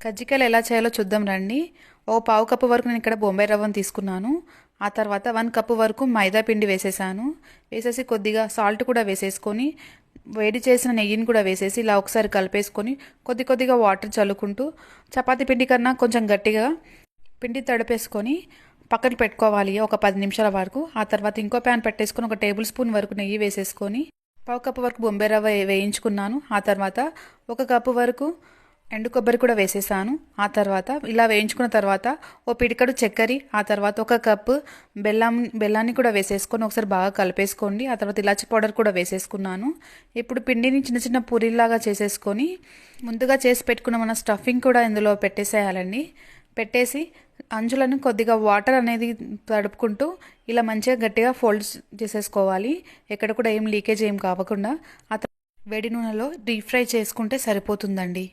కజ్జికాయలు ఎలా చేయాలో చూద్దాం రండి. ఓ పావు కప్పు వరకు నేను ఇక్కడ బొంబాయి రవ్వను తీసుకున్నాను. ఆ తర్వాత 1 కప్పు వరకు మైదా పిండి వేసేసాను. వేసేసి కొద్దిగా సాల్ట్ కూడా వేసేసుకొని వేడి చేసిన నెయ్యిని కూడా వేసేసి ఇలా ఒకసారి కలిపేసుకొని కొద్దిగా వాటర్ చల్లుకుంటూ చపాతీ పిండి కన్నా కొంచెం గట్టిగా పిండి తడిపేసుకొని పక్కన పెట్టుకోవాలి ఒక 10 నిమిషాల వరకు. ఆ తర్వాత ఇంకో ప్యాన్ పెట్టేసుకొని ఒక టేబుల్ స్పూన్ వరకు నెయ్యి వేసేసుకొని పావు కప్పు వరకు బొంబాయి రవ్వ వేయించుకున్నాను. ఆ తర్వాత 1 కప్పు వరకు ఎండు కొబ్బరి కూడా వేసేసాను. ఆ తర్వాత ఇలా వేయించుకున్న తర్వాత ఓ పిడికడు చక్కెర, ఆ తర్వాత 1 కప్పు బెల్లాన్ని కూడా వేసేసుకొని ఒకసారి బాగా కలిపేసుకోండి. ఆ తర్వాత ఇలాచి పౌడర్ కూడా వేసేసుకున్నాను. ఇప్పుడు పిండిని చిన్న చిన్న పూరీలాగా చేసేసుకొని ముందుగా చేసి పెట్టుకున్న మన స్టఫింగ్ కూడా ఇందులో పెట్టేసేయాలండి. పెట్టేసి అంచులను కొద్దిగా వాటర్ అనేది తడుపుకుంటూ ఇలా మంచిగా గట్టిగా ఫోల్డ్ చేసేసుకోవాలి. ఎక్కడ కూడా ఏం లీకేజ్ ఏం కావకుండా. ఆ వేడి నూనెలో డీప్ ఫ్రై చేసుకుంటే సరిపోతుందండి.